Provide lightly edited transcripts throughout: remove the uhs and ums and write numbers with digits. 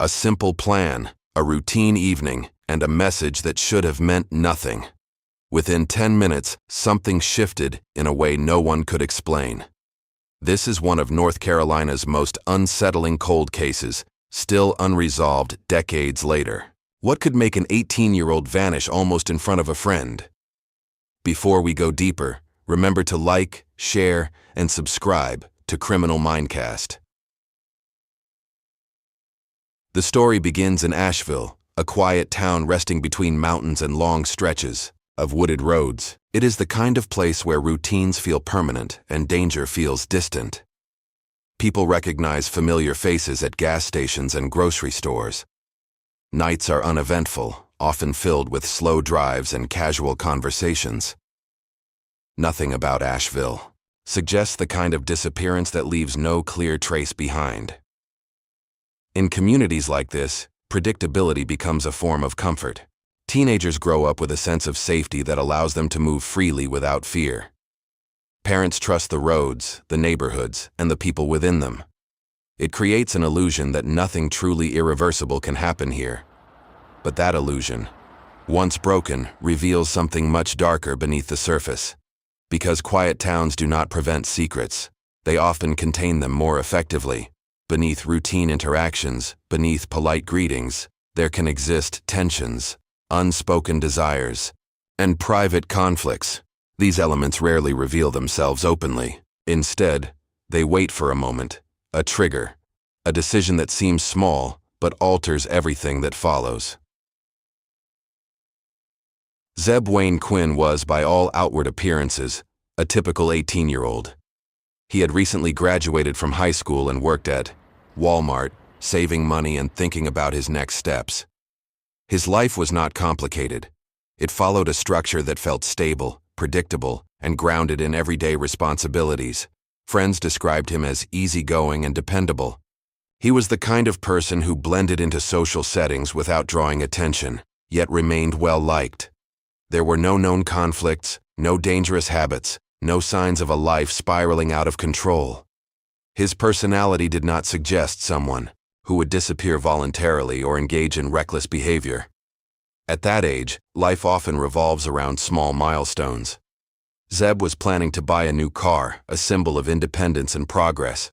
A simple plan, a routine evening, and a message that should have meant nothing. Within 10 minutes, something shifted in a way no one could explain. This is one of North Carolina's most unsettling cold cases, still unresolved decades later. What could make an 18-year-old vanish almost in front of a friend? Before we go deeper, remember to like, share, and subscribe to Criminal Mindcast. The story begins in Asheville, a quiet town resting between mountains and long stretches of wooded roads. It is the kind of place where routines feel permanent and danger feels distant. People recognize familiar faces at gas stations and grocery stores. Nights are uneventful, often filled with slow drives and casual conversations. Nothing about Asheville suggests the kind of disappearance that leaves no clear trace behind. In communities like this, predictability becomes a form of comfort. Teenagers grow up with a sense of safety that allows them to move freely without fear. Parents trust the roads, the neighborhoods, and the people within them. It creates an illusion that nothing truly irreversible can happen here. But that illusion, once broken, reveals something much darker beneath the surface. Because quiet towns do not prevent secrets, they often contain them more effectively. Beneath routine interactions, beneath polite greetings, there can exist tensions, unspoken desires, and private conflicts. These elements rarely reveal themselves openly. Instead, they wait for a moment, a trigger, a decision that seems small but alters everything that follows. Zebb Quinn was, by all outward appearances, a typical 18-year-old. He had recently graduated from high school and worked at Walmart, saving money and thinking about his next steps. His life was not complicated. It followed a structure that felt stable, predictable, and grounded in everyday responsibilities. Friends described him as easygoing and dependable. He was the kind of person who blended into social settings without drawing attention, yet remained well-liked. There were no known conflicts, no dangerous habits, no signs of a life spiraling out of control. His personality did not suggest someone who would disappear voluntarily or engage in reckless behavior. At that age, life often revolves around small milestones. Zebb was planning to buy a new car, a symbol of independence and progress.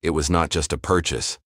It was not just a purchase.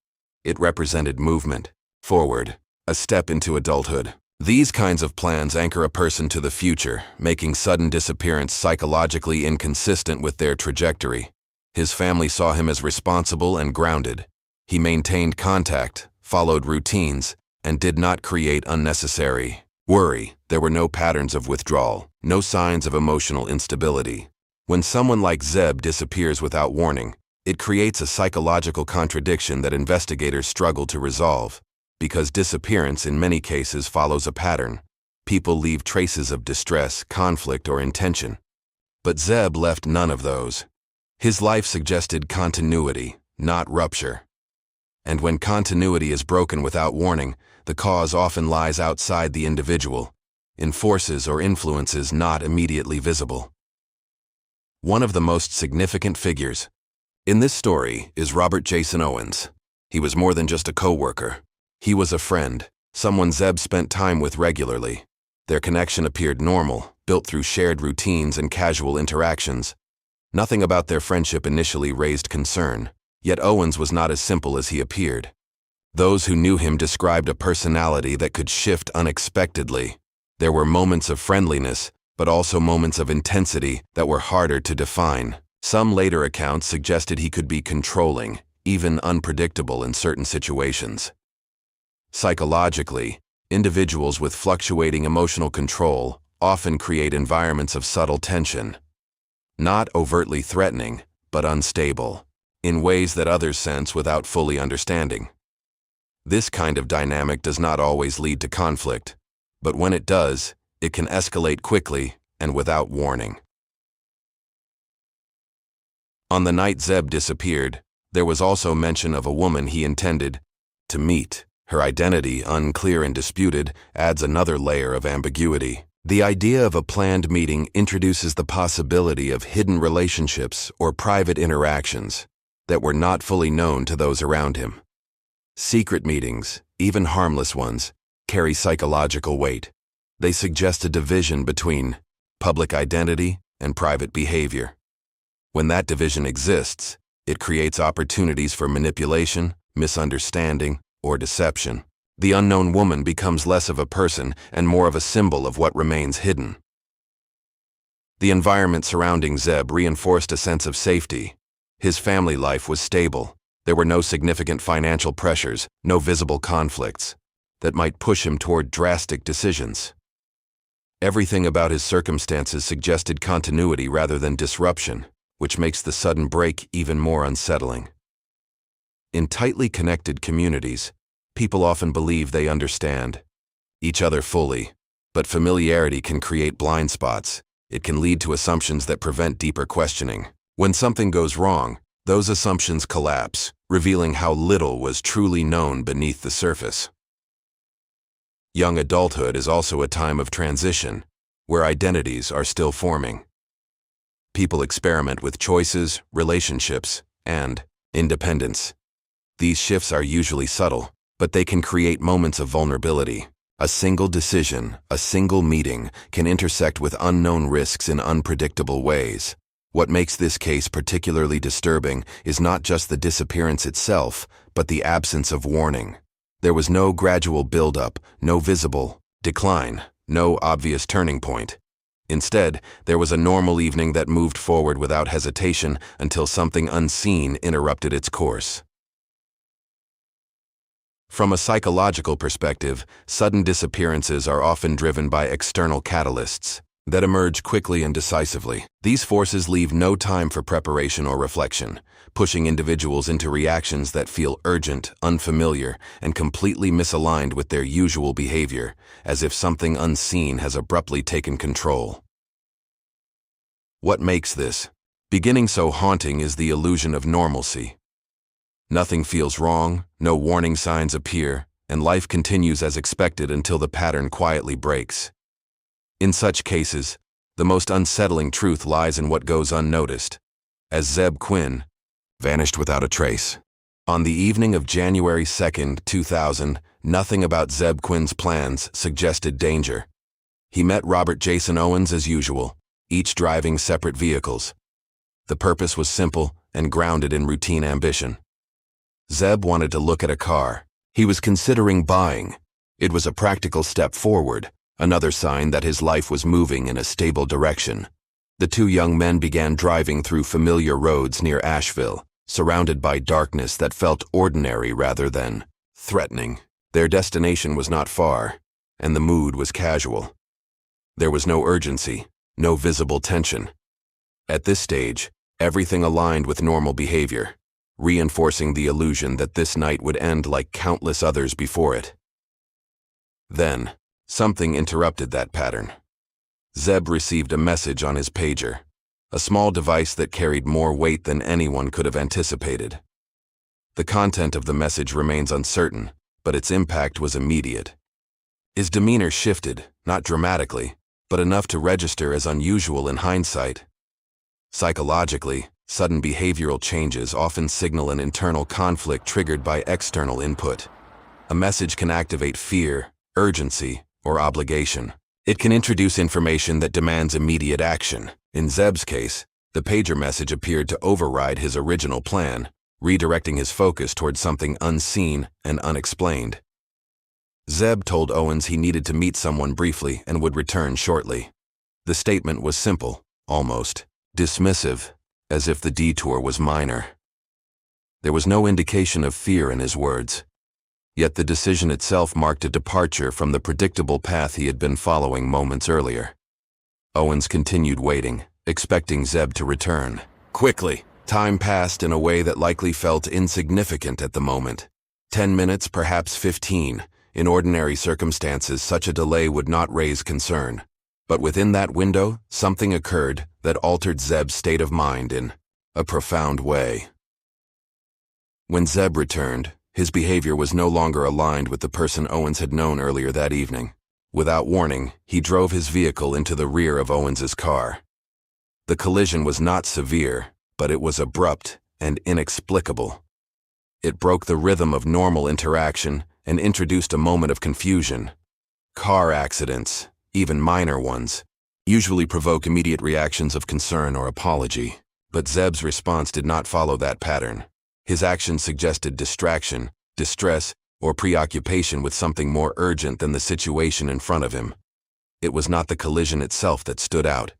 It represented movement, forward, a step into adulthood. These kinds of plans anchor a person to the future, making sudden disappearance psychologically inconsistent with their trajectory. His family saw him as responsible and grounded. He maintained contact, followed routines, and did not create unnecessary worry. There were no patterns of withdrawal, no signs of emotional instability. When someone like Zebb disappears without warning, it creates a psychological contradiction that investigators struggle to resolve. Because disappearance in many cases follows a pattern, people leave traces of distress, conflict, or intention. But Zebb left none of those. His life suggested continuity, not rupture. And when continuity is broken without warning, the cause often lies outside the individual, in forces or influences not immediately visible. One of the most significant figures in this story is Robert Jason Owens. He was more than just a co-worker. He was a friend, someone Zebb spent time with regularly. Their connection appeared normal, built through shared routines and casual interactions. Nothing about their friendship initially raised concern. Yet Owens was not as simple as he appeared. Those who knew him described a personality that could shift unexpectedly. There were moments of friendliness, but also moments of intensity that were harder to define. Some later accounts suggested he could be controlling, even unpredictable in certain situations. Psychologically, individuals with fluctuating emotional control often create environments of subtle tension. Not overtly threatening, but unstable, in ways that others sense without fully understanding. This kind of dynamic does not always lead to conflict, but when it does, it can escalate quickly and without warning. On the night Zebb disappeared, there was also mention of a woman he intended to meet. Her identity, unclear and disputed, adds another layer of ambiguity. The idea of a planned meeting introduces the possibility of hidden relationships or private interactions that were not fully known to those around him. Secret meetings, even harmless ones, carry psychological weight. They suggest a division between public identity and private behavior. When that division exists, it creates opportunities for manipulation, misunderstanding, or deception. The unknown woman becomes less of a person and more of a symbol of what remains hidden. The environment surrounding Zebb reinforced a sense of safety. His family life was stable. There were no significant financial pressures, no visible conflicts that might push him toward drastic decisions. Everything about his circumstances suggested continuity rather than disruption, which makes the sudden break even more unsettling. In tightly connected communities, people often believe they understand each other fully, but familiarity can create blind spots. It can lead to assumptions that prevent deeper questioning. When something goes wrong, those assumptions collapse, revealing how little was truly known beneath the surface. Young adulthood is also a time of transition, where identities are still forming. People experiment with choices, relationships, and independence. These shifts are usually subtle, but they can create moments of vulnerability. A single decision, a single meeting, can intersect with unknown risks in unpredictable ways. What makes this case particularly disturbing is not just the disappearance itself, but the absence of warning. There was no gradual buildup, no visible decline, no obvious turning point. Instead, there was a normal evening that moved forward without hesitation until something unseen interrupted its course. From a psychological perspective, sudden disappearances are often driven by external catalysts that emerge quickly and decisively. These forces leave no time for preparation or reflection, pushing individuals into reactions that feel urgent, unfamiliar, and completely misaligned with their usual behavior, as if something unseen has abruptly taken control. What makes this beginning so haunting is the illusion of normalcy. Nothing feels wrong, no warning signs appear, and life continues as expected until the pattern quietly breaks. In such cases, the most unsettling truth lies in what goes unnoticed, as Zebb Quinn vanished without a trace. On the evening of January 2nd, 2000, nothing about Zebb Quinn's plans suggested danger. He met Robert Jason Owens as usual, each driving separate vehicles. The purpose was simple and grounded in routine ambition. Zebb wanted to look at a car he was considering buying. It was a practical step forward, another sign that his life was moving in a stable direction. The two young men began driving through familiar roads near Asheville, surrounded by darkness that felt ordinary rather than threatening. Their destination was not far, and the mood was casual. There was no urgency, no visible tension. At this stage, everything aligned with normal behavior, reinforcing the illusion that this night would end like countless others before it. Then, something interrupted that pattern. Zebb received a message on his pager, a small device that carried more weight than anyone could have anticipated. The content of the message remains uncertain, but its impact was immediate. His demeanor shifted, not dramatically, but enough to register as unusual in hindsight. Psychologically, sudden behavioral changes often signal an internal conflict triggered by external input. A message can activate fear, urgency, or obligation. It can introduce information that demands immediate action. In Zebb's case, the pager message appeared to override his original plan, redirecting his focus toward something unseen and unexplained. Zebb told Owens he needed to meet someone briefly and would return shortly. The statement was simple, almost dismissive, as if the detour was minor. There was no indication of fear in his words. Yet the decision itself marked a departure from the predictable path he had been following moments earlier. Owens continued waiting, expecting Zebb to return. Quickly, time passed in a way that likely felt insignificant at the moment. 10 minutes, perhaps 15. In ordinary circumstances, such a delay would not raise concern. But within that window, something occurred that altered Zebb's state of mind in a profound way. When Zebb returned, his behavior was no longer aligned with the person Owens had known earlier that evening. Without warning, he drove his vehicle into the rear of Owens's car. The collision was not severe, but it was abrupt and inexplicable. It broke the rhythm of normal interaction and introduced a moment of confusion. Car accidents, even minor ones, usually provoke immediate reactions of concern or apology. But Zebb's response did not follow that pattern. His actions suggested distraction, distress, or preoccupation with something more urgent than the situation in front of him. It was not the collision itself that stood out,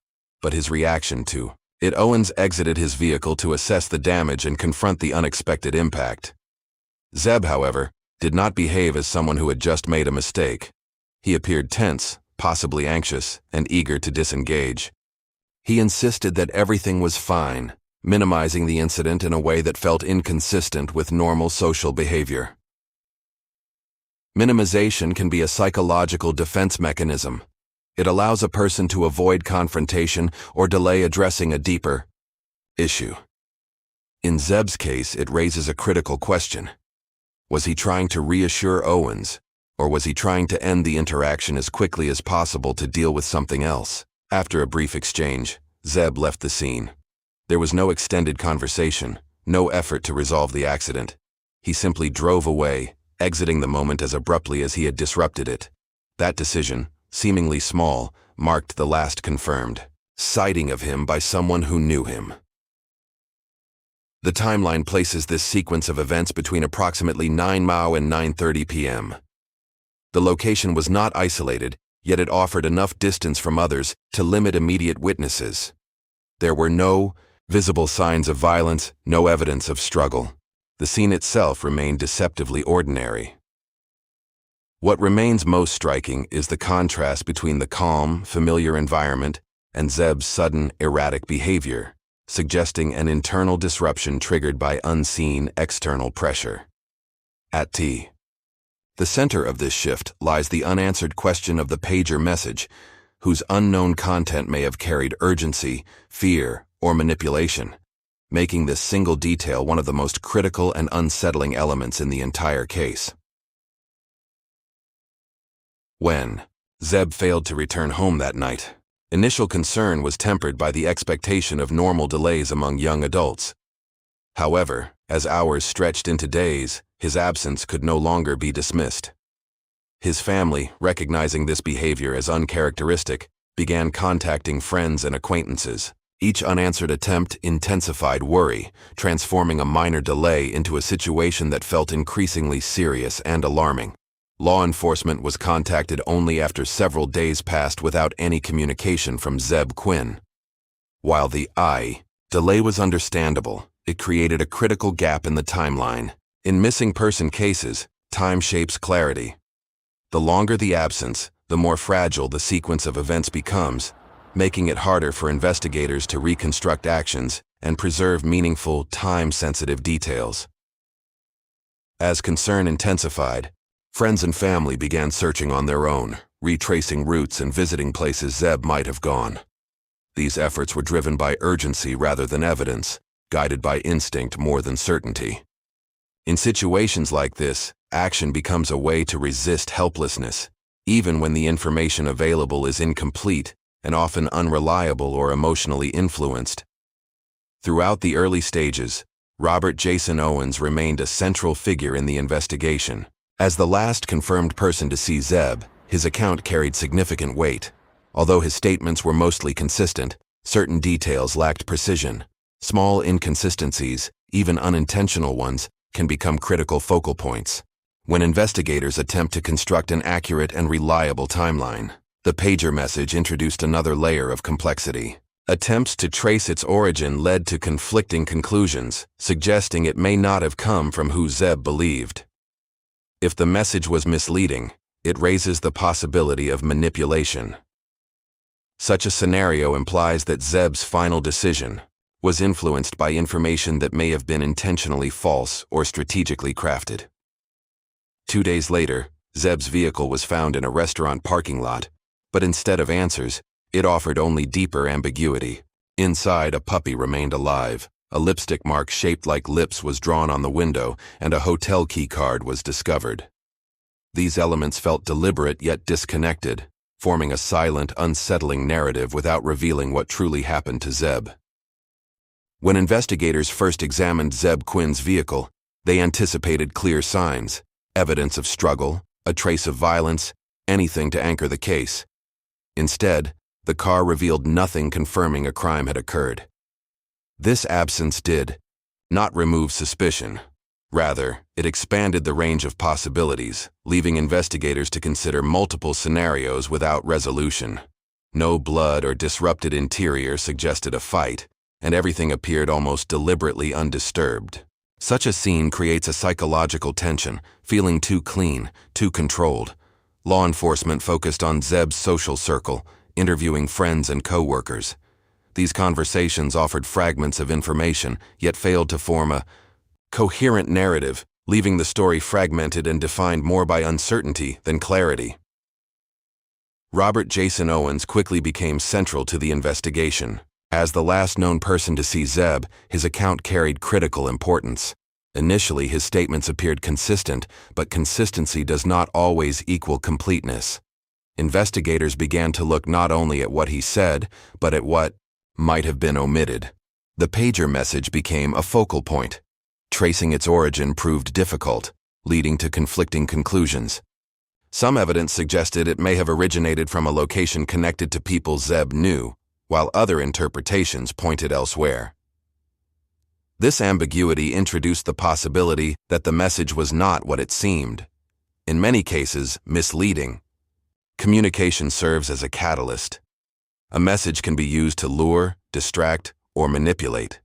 but his reaction to it. Owens exited his vehicle to assess the damage and confront the unexpected impact. Zebb, however, did not behave as someone who had just made a mistake. He appeared tense, possibly anxious, and eager to disengage. He insisted that everything was fine, minimizing the incident in a way that felt inconsistent with normal social behavior. Minimization can be a psychological defense mechanism. It allows a person to avoid confrontation or delay addressing a deeper issue. In Zebb's case, it raises a critical question. Was he trying to reassure Owens, or was he trying to end the interaction as quickly as possible to deal with something else? After a brief exchange, Zebb left the scene. There was no extended conversation, no effort to resolve the accident. He simply drove away, exiting the moment as abruptly as he had disrupted it. That decision, seemingly small, marked the last confirmed sighting of him by someone who knew him. The timeline places this sequence of events between approximately 9 m and 9:30 p.m. The location was not isolated, yet it offered enough distance from others to limit immediate witnesses. There were no visible signs of violence, no evidence of struggle. The scene itself remained deceptively ordinary. What remains most striking is the contrast between the calm, familiar environment and Zebb's sudden, erratic behavior, suggesting an internal disruption triggered by unseen external pressure. At the center of this shift lies the unanswered question of the pager message, whose unknown content may have carried urgency, fear, or manipulation, making this single detail one of the most critical and unsettling elements in the entire case. When Zebb failed to return home that night, initial concern was tempered by the expectation of normal delays among young adults. However, as hours stretched into days, his absence could no longer be dismissed. His family, recognizing this behavior as uncharacteristic, began contacting friends and acquaintances. Each unanswered attempt intensified worry, transforming a minor delay into a situation that felt increasingly serious and alarming. Law enforcement was contacted only after several days passed without any communication from Zebb Quinn. While the delay was understandable, it created a critical gap in the timeline. In missing person cases, time shapes clarity. The longer the absence, the more fragile the sequence of events becomes, making it harder for investigators to reconstruct actions and preserve meaningful, time-sensitive details. As concern intensified, friends and family began searching on their own, retracing routes and visiting places Zebb might have gone. These efforts were driven by urgency rather than evidence, guided by instinct more than certainty. In situations like this, action becomes a way to resist helplessness, even when the information available is incomplete and often unreliable or emotionally influenced. Throughout the early stages, Robert Jason Owens remained a central figure in the investigation. As the last confirmed person to see Zebb, his account carried significant weight. Although his statements were mostly consistent, certain details lacked precision. Small inconsistencies, even unintentional ones, can become critical focal points. When investigators attempt to construct an accurate and reliable timeline, the pager message introduced another layer of complexity. Attempts to trace its origin led to conflicting conclusions, suggesting it may not have come from who Zebb believed. If the message was misleading, it raises the possibility of manipulation. Such a scenario implies that Zebb's final decision was influenced by information that may have been intentionally false or strategically crafted. 2 days later, Zebb's vehicle was found in a restaurant parking lot, but instead of answers, it offered only deeper ambiguity. Inside, a puppy remained alive. A lipstick mark shaped like lips was drawn on the window, and a hotel key card was discovered. These elements felt deliberate yet disconnected, forming a silent, unsettling narrative without revealing what truly happened to Zebb. When investigators first examined Zebb Quinn's vehicle, They anticipated clear signs, evidence of struggle, a trace of violence, anything to anchor the case. Instead, the car revealed nothing confirming a crime had occurred. This absence did not remove suspicion. Rather, it expanded the range of possibilities, leaving investigators to consider multiple scenarios without resolution. No blood or disrupted interior suggested a fight, and everything appeared almost deliberately undisturbed. Such a scene creates a psychological tension, feeling too clean, too controlled. Law enforcement focused on Zebb's social circle, interviewing friends and co-workers. These conversations offered fragments of information, yet failed to form a coherent narrative, leaving the story fragmented and defined more by uncertainty than clarity. Robert Jason Owens quickly became central to the investigation. As the last known person to see Zebb, his account carried critical importance. Initially, his statements appeared consistent, but consistency does not always equal completeness. Investigators began to look not only at what he said, but at what might have been omitted. The pager message became a focal point. Tracing its origin proved difficult, leading to conflicting conclusions. Some evidence suggested it may have originated from a location connected to people Zebb knew, while other interpretations pointed elsewhere. This ambiguity introduced the possibility that the message was not what it seemed. In many cases, misleading. Communication serves as a catalyst. A message can be used to lure, distract, or manipulate.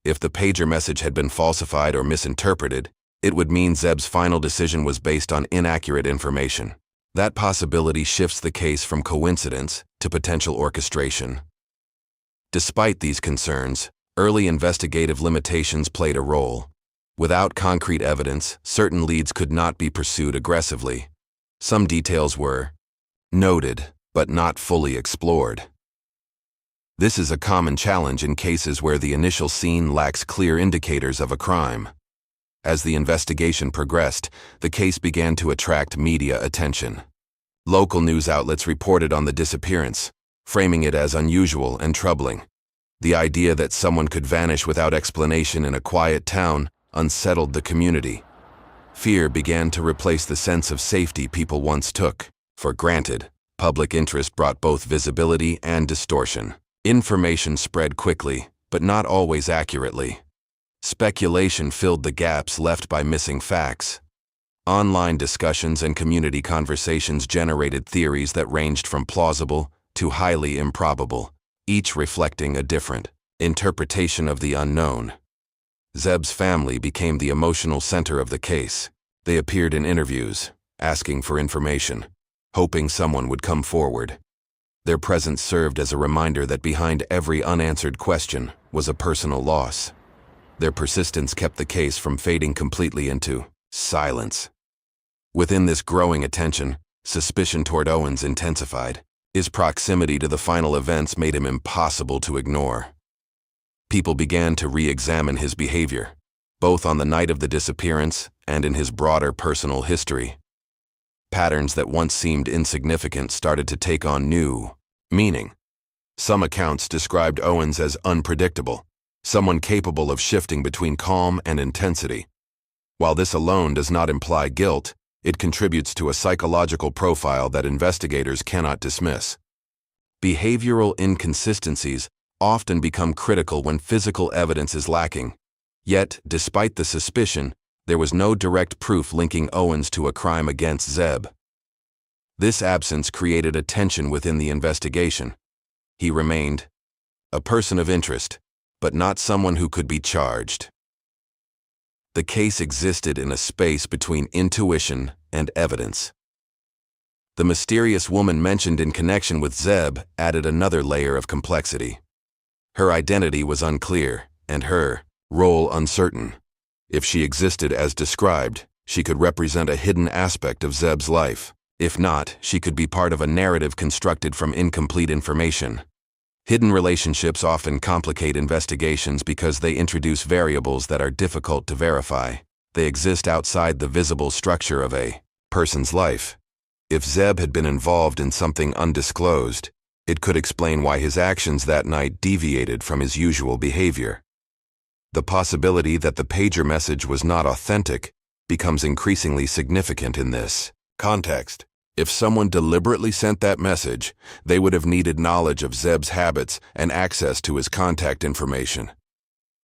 If the pager message had been falsified or misinterpreted, it would mean Zebb's final decision was based on inaccurate information. That possibility shifts the case from coincidence to potential orchestration. Despite these concerns, early investigative limitations played a role. Without concrete evidence, certain leads could not be pursued aggressively. Some details were noted, but not fully explored. This is a common challenge in cases where the initial scene lacks clear indicators of a crime. As the investigation progressed, the case began to attract media attention. Local news outlets reported on the disappearance, framing it as unusual and troubling. The idea that someone could vanish without explanation in a quiet town unsettled the community. Fear began to replace the sense of safety people once took for granted. Public interest brought both visibility and distortion. Information spread quickly, but not always accurately. Speculation filled the gaps left by missing facts. Online discussions and community conversations generated theories that ranged from plausible to highly improbable, each reflecting a different interpretation of the unknown. Zebb's family became the emotional center of the case. They appeared in interviews, asking for information, hoping someone would come forward. Their presence served as a reminder that behind every unanswered question was a personal loss. Their persistence kept the case from fading completely into silence. Within this growing attention, suspicion toward Owens intensified. His proximity to the final events made him impossible to ignore. People began to re-examine his behavior, both on the night of the disappearance and in his broader personal history. Patterns that once seemed insignificant started to take on new meaning. Some accounts described Owens as unpredictable, someone capable of shifting between calm and intensity. While this alone does not imply guilt, it contributes to a psychological profile that investigators cannot dismiss. Behavioral inconsistencies often become critical when physical evidence is lacking. Yet, despite the suspicion, there was no direct proof linking Owens to a crime against Zebb. This absence created a tension within the investigation. He remained a person of interest, but not someone who could be charged. The case existed in a space between intuition and evidence. The mysterious woman mentioned in connection with Zebb added another layer of complexity. Her identity was unclear, and her role uncertain. If she existed as described, she could represent a hidden aspect of Zebb's life. If not, she could be part of a narrative constructed from incomplete information. Hidden relationships often complicate investigations because they introduce variables that are difficult to verify. They exist outside the visible structure of a person's life. If Zebb had been involved in something undisclosed, it could explain why his actions that night deviated from his usual behavior. The possibility that the pager message was not authentic becomes increasingly significant in this context. If someone deliberately sent that message, they would have needed knowledge of Zebb's habits and access to his contact information.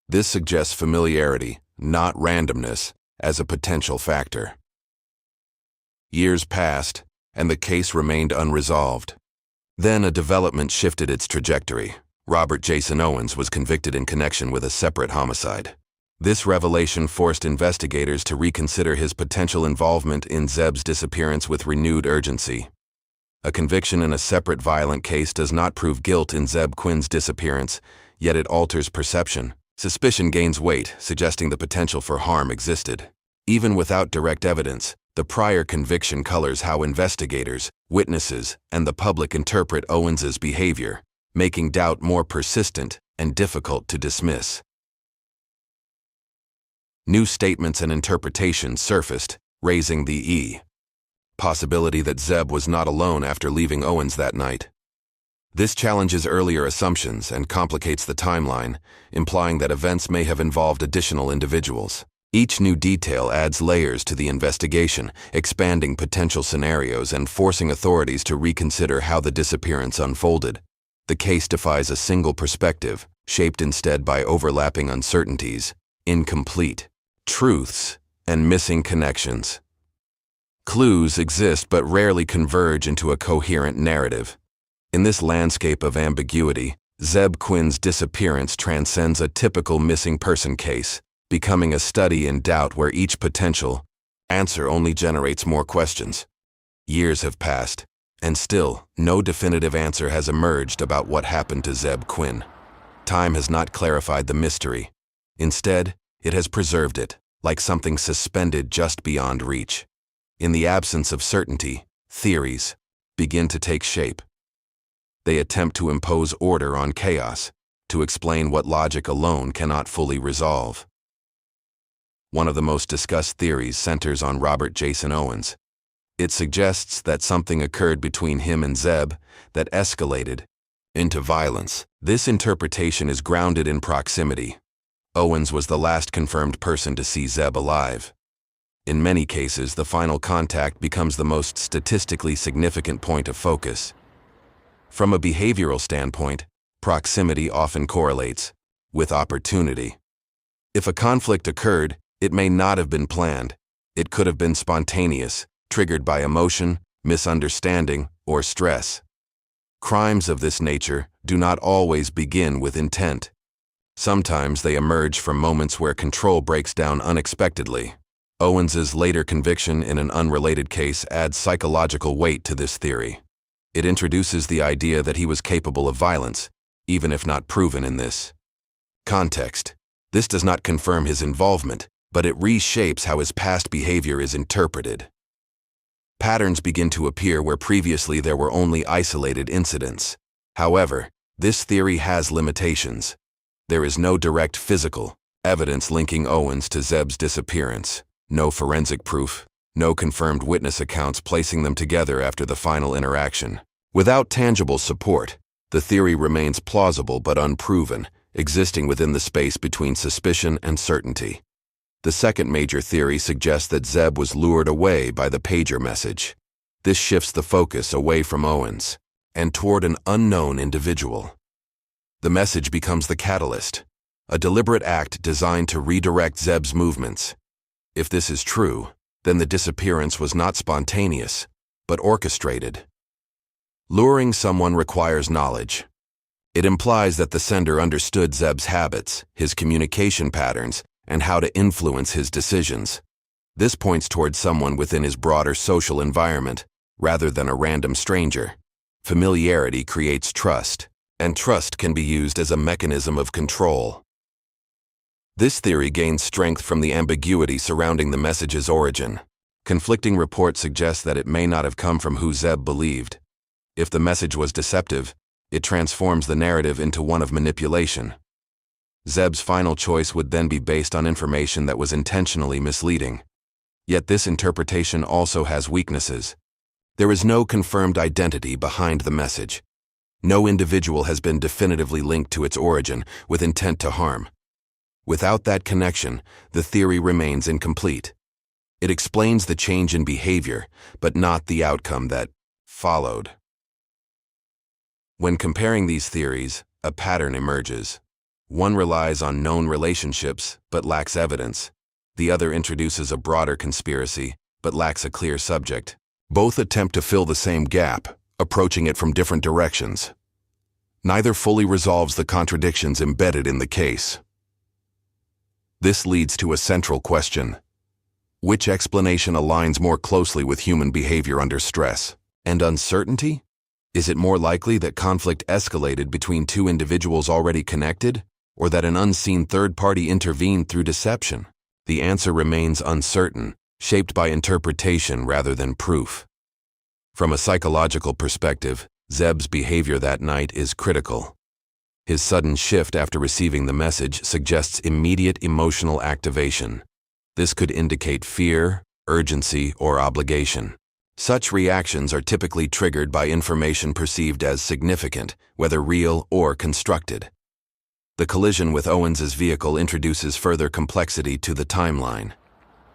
This suggests familiarity, not randomness, as a potential factor. Years passed, and the case remained unresolved. Then a development shifted its trajectory. Robert Jason Owens was convicted in connection with a separate homicide. This revelation forced investigators to reconsider his potential involvement in Zebb's disappearance with renewed urgency. A conviction in a separate violent case does not prove guilt in Zebb Quinn's disappearance, yet it alters perception. Suspicion gains weight, suggesting the potential for harm existed. Even without direct evidence, the prior conviction colors how investigators, witnesses, and the public interpret Owens's behavior, making doubt more persistent and difficult to dismiss. New statements and interpretations surfaced, raising the possibility that Zebb was not alone after leaving Owens that night. This challenges earlier assumptions and complicates the timeline, implying that events may have involved additional individuals. Each new detail adds layers to the investigation, expanding potential scenarios and forcing authorities to reconsider how the disappearance unfolded. The case defies a single perspective, shaped instead by overlapping uncertainties, incomplete truths, and missing connections. Clues exist but rarely converge into a coherent narrative. In this landscape of ambiguity, Zebb Quinn's disappearance transcends a typical missing person case, becoming a study in doubt where each potential answer only generates more questions. Years have passed, and still, no definitive answer has emerged about what happened to Zebb Quinn. Time has not clarified the mystery. Instead, it has preserved it, like something suspended just beyond reach. In the absence of certainty, theories begin to take shape. They attempt to impose order on chaos, to explain what logic alone cannot fully resolve. One of the most discussed theories centers on Robert Jason Owens. It suggests that something occurred between him and Zebb that escalated into violence. This interpretation is grounded in proximity. Owens was the last confirmed person to see Zebb alive. In many cases, the final contact becomes the most statistically significant point of focus. From a behavioral standpoint, proximity often correlates with opportunity. If a conflict occurred, it may not have been planned. It could have been spontaneous, triggered by emotion, misunderstanding, or stress. Crimes of this nature do not always begin with intent. Sometimes they emerge from moments where control breaks down unexpectedly. Owens's later conviction in an unrelated case adds psychological weight to this theory. It introduces the idea that he was capable of violence, even if not proven in this context. This does not confirm his involvement, but it reshapes how his past behavior is interpreted. Patterns begin to appear where previously there were only isolated incidents. However, this theory has limitations. There is no direct physical evidence linking Owens to Zebb's disappearance, no forensic proof, no confirmed witness accounts placing them together after the final interaction. Without tangible support, the theory remains plausible but unproven, existing within the space between suspicion and certainty. The second major theory suggests that Zebb was lured away by the pager message. This shifts the focus away from Owens and toward an unknown individual. The message becomes the catalyst, a deliberate act designed to redirect Zebb's movements. If this is true, then the disappearance was not spontaneous, but orchestrated. Luring someone requires knowledge. It implies that the sender understood Zebb's habits, his communication patterns, and how to influence his decisions. This points towards someone within his broader social environment, rather than a random stranger. Familiarity creates trust, and trust can be used as a mechanism of control. This theory gains strength from the ambiguity surrounding the message's origin. Conflicting reports suggest that it may not have come from who Zebb believed. If the message was deceptive, it transforms the narrative into one of manipulation. Zebb's final choice would then be based on information that was intentionally misleading. Yet this interpretation also has weaknesses. There is no confirmed identity behind the message. No individual has been definitively linked to its origin with intent to harm. Without that connection, the theory remains incomplete. It explains the change in behavior, but not the outcome that followed. When comparing these theories, a pattern emerges. One relies on known relationships, but lacks evidence. The other introduces a broader conspiracy, but lacks a clear subject. Both attempt to fill the same gap, approaching it from different directions. Neither fully resolves the contradictions embedded in the case. This leads to a central question. Which explanation aligns more closely with human behavior under stress and uncertainty? Is it more likely that conflict escalated between two individuals already connected, or that an unseen third party intervened through deception? The answer remains uncertain, shaped by interpretation rather than proof. From a psychological perspective, Zebb's behavior that night is critical. His sudden shift after receiving the message suggests immediate emotional activation. This could indicate fear, urgency, or obligation. Such reactions are typically triggered by information perceived as significant, whether real or constructed. The collision with Owens's vehicle introduces further complexity to the timeline.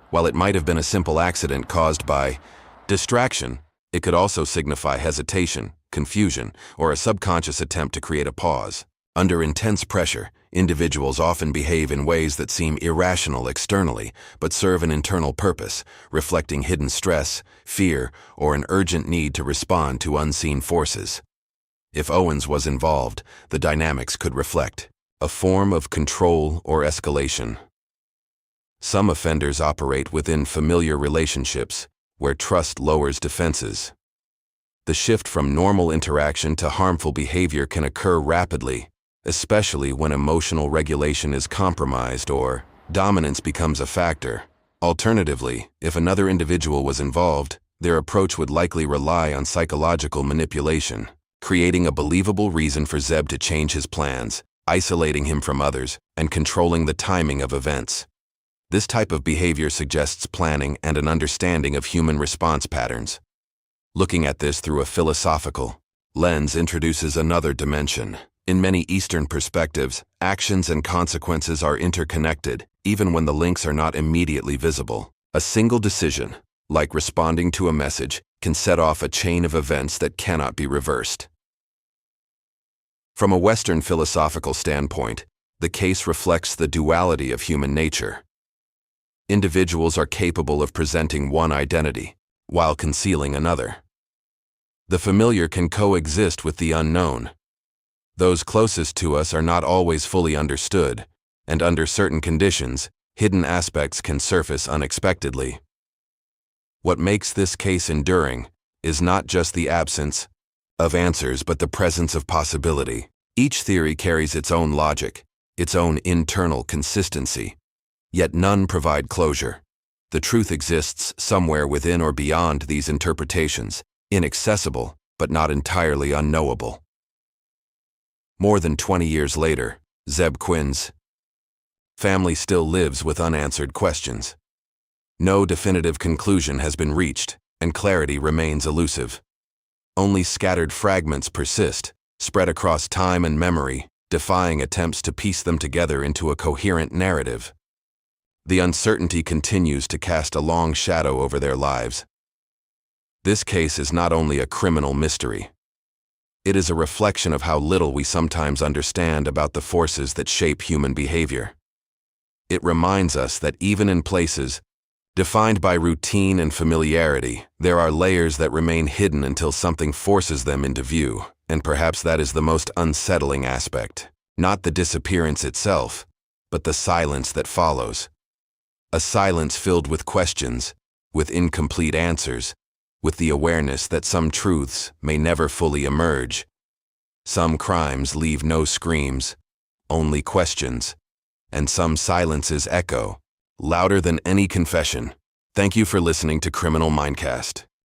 While it might have been a simple accident caused by distraction, it could also signify hesitation, confusion, or a subconscious attempt to create a pause. Under intense pressure, individuals often behave in ways that seem irrational externally, but serve an internal purpose, reflecting hidden stress, fear, or an urgent need to respond to unseen forces. If Owens was involved, the dynamics could reflect a form of control or escalation. Some offenders operate within familiar relationships, where trust lowers defenses. The shift from normal interaction to harmful behavior can occur rapidly, especially when emotional regulation is compromised or dominance becomes a factor. Alternatively, if another individual was involved, their approach would likely rely on psychological manipulation, creating a believable reason for Zebb to change his plans, isolating him from others, and controlling the timing of events. This type of behavior suggests planning and an understanding of human response patterns. Looking at this through a philosophical lens introduces another dimension. In many Eastern perspectives, actions and consequences are interconnected, even when the links are not immediately visible. A single decision, like responding to a message, can set off a chain of events that cannot be reversed. From a Western philosophical standpoint, the case reflects the duality of human nature. Individuals are capable of presenting one identity, while concealing another. The familiar can coexist with the unknown. Those closest to us are not always fully understood, and under certain conditions, hidden aspects can surface unexpectedly. What makes this case enduring is not just the absence of answers but the presence of possibility. Each theory carries its own logic, its own internal consistency, yet none provide closure. The truth exists somewhere within or beyond these interpretations, inaccessible but not entirely unknowable. More than 20 years later, Zebb Quinn's family still lives with unanswered questions. No definitive conclusion has been reached, and clarity remains elusive. Only scattered fragments persist, spread across time and memory, defying attempts to piece them together into a coherent narrative. The uncertainty continues to cast a long shadow over their lives. This case is not only a criminal mystery. It is a reflection of how little we sometimes understand about the forces that shape human behavior. It reminds us that even in places defined by routine and familiarity, there are layers that remain hidden until something forces them into view, and perhaps that is the most unsettling aspect. Not the disappearance itself, but the silence that follows. A silence filled with questions, with incomplete answers, with the awareness that some truths may never fully emerge. Some crimes leave no screams, only questions, and some silences echo, louder than any confession. Thank you for listening to Criminal Mindcast.